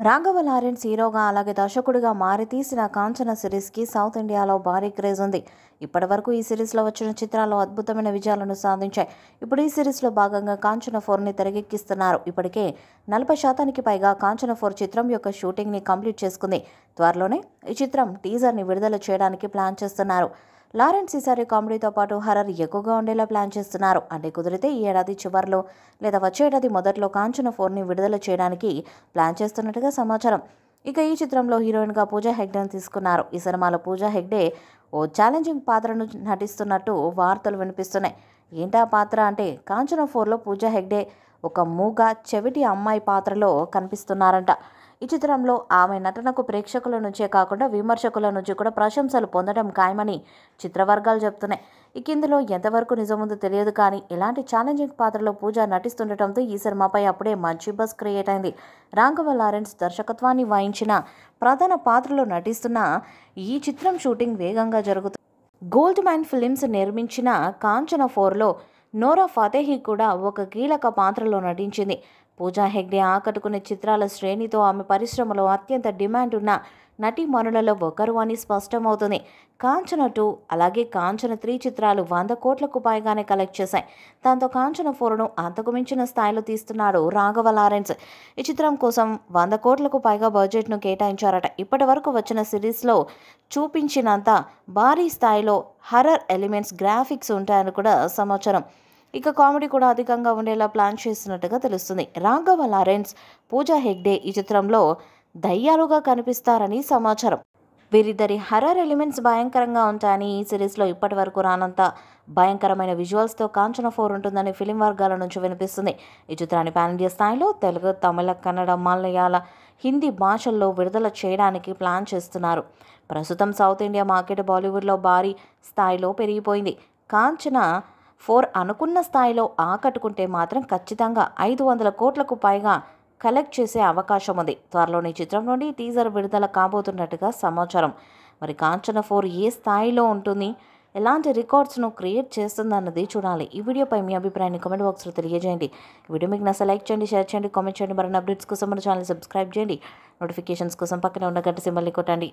Raghava Lawrence హీరోగా అలాగే దర్శకుడిగా మారి తీసిన కాంచన సిరీస్కి సౌత్ ఇండియాలో భారీ క్రేజ్ ఉంది. ఇప్పటివరకు ఈ సిరీస్లో వచ్చిన చిత్రాలు అద్భుతమైన విజయాలను సాధించాయి. ఇప్పుడు ఈ సిరీస్లో భాగంగా కాంచన 4ని తెరకెక్కిస్తున్నారు. ఇప్పటికే 40% పైగా కాంచన 4 చిత్రం యొక్క షూటింగ్ని కంప్లీట్ చేసుకుంది. త్వరలోనే ఈ చిత్రం టీజర్ని విడుదల చేయడానికి ప్లాన్ చేస్తున్నారు. లారెన్స్ ఈసారి కామెడీతో పాటు హర్రర్ ఎక్కువగా ఉండేలా ప్లాన్ చేస్తున్నారు. అంటే కుదిరితే ఈ ఏడాది చివరిలో లేదా వచ్చే ఏడాది మొదట్లో కాంచన 4ని విడుదల చేయడానికి ప్లాన్ చేస్తున్నట్టుగా సమాచారం. ఇక ఈ చిత్రంలో హీరోయిన్గా పూజా హెగ్డేని తీసుకున్నారు. ఈ సినిమాలో పూజా హెగ్డే ఓ ఛాలెంజింగ్ పాత్రను నటిస్తున్నట్టు వార్తలు వినిపిస్తున్నాయి. ఏంటా పాత్ర అంటే కాంచన 4లో పూజా హెగ్డే ఒక మూగ చెవిటి అమ్మాయి పాత్రలో కనిపిస్తున్నారంట. ఈ చిత్రంలో ఆమె నటనకు ప్రేక్షకుల నుంచే కాకుండా విమర్శకుల నుంచి కూడా ప్రశంసలు పొందడం ఖాయమని చిత్రవర్గాలు చెప్తున్నాయి. ఇక ఇందులో ఎంతవరకు నిజముందో తెలియదు, కానీ ఇలాంటి ఛాలెంజింగ్ పాత్రలో పూజ నటిస్తుండటంతో ఈ సినిమాపై అప్పుడే మంచి బజ్ క్రియేట్ అయింది. రాఘవ లారెన్స్ దర్శకత్వాన్ని వహించిన ప్రధాన పాత్రలో నటిస్తున్న ఈ చిత్రం షూటింగ్ వేగంగా జరుగుతుంది. గోల్డ్ మైన్ ఫిలిమ్స్ నిర్మించిన కాంచన 4లో నోరా ఫతేహి కూడా ఒక కీలక పాత్రలో నటించింది. పూజా హెగ్డే ఆకట్టుకునే చిత్రాల శ్రేణితో ఆమె పరిశ్రమలో అత్యంత డిమాండ్ ఉన్న నటీమణులలో ఒకరు అని స్పష్టమవుతుంది. కాంచన 2 అలాగే కాంచన 3 చిత్రాలు 100 కోట్లకు పైగానే కలెక్ట్ చేశాయి. దాంతో కాంచన 4ను అంతకు మించిన స్థాయిలో తీస్తున్నాడు రాఘవ లారెన్స్. ఈ చిత్రం కోసం 100 కోట్లకు పైగా బడ్జెట్ను కేటాయించారట. ఇప్పటి వరకు వచ్చిన సిరీస్లో చూపించినంత భారీ స్థాయిలో హర్రర్ ఎలిమెంట్స్, గ్రాఫిక్స్ ఉంటాయని కూడా సమాచారం. ఇక కామెడీ కూడా అధికంగా ఉండేలా ప్లాన్ చేస్తున్నట్టుగా తెలుస్తుంది. రాఘవ లారెన్స్, పూజా హెగ్డే ఈ చిత్రంలో దయ్యాలుగా కనిపిస్తారని సమాచారం. వీరిద్దరి హర్రర్ ఎలిమెంట్స్ భయంకరంగా ఉంటాయని, ఈ సిరీస్లో ఇప్పటి వరకు రానంత భయంకరమైన విజువల్స్తో కాంచన 4 ఉంటుందని ఫిలిం వర్గాల నుంచి వినిపిస్తుంది. ఈ చిత్రాన్ని పాన్ ఇండియా స్థాయిలో తెలుగు, తమిళ, కన్నడ, మలయాళ, హిందీ భాషల్లో విడుదల చేయడానికి ప్లాన్ చేస్తున్నారు. ప్రస్తుతం సౌత్ ఇండియా మార్కెట్ బాలీవుడ్లో భారీ స్థాయిలో పెరిగిపోయింది. కాంచన 4 అనుకున్న స్థాయిలో ఆకట్టుకుంటే మాత్రం ఖచ్చితంగా 500 కోట్లకు పైగా కలెక్ట్ చేసే అవకాశం ఉంది. త్వరలోని చిత్రం నుండి టీజర్ విడుదల కాబోతున్నట్టుగా సమాచారం. మరి కాంచన 4 ఏ స్థాయిలో ఉంటుంది, ఎలాంటి రికార్డ్స్ను క్రియేట్ చేస్తుందన్నది చూడాలి. ఈ వీడియోపై మీ అభిప్రాయాన్ని కామెంట్ బాక్స్లో తెలియజేయండి. ఈ వీడియో మీకు నచ్చ లైక్ చేయండి, షేర్ చేయండి, కామెంట్ చేయండి. మరిన్ని అప్డేట్స్ కోసం మన ఛానల్ సబ్స్క్రైబ్ చేయండి. నోటిఫికేషన్స్ కోసం పక్కనే ఉన్న గంట సింబల్ని కొట్టండి.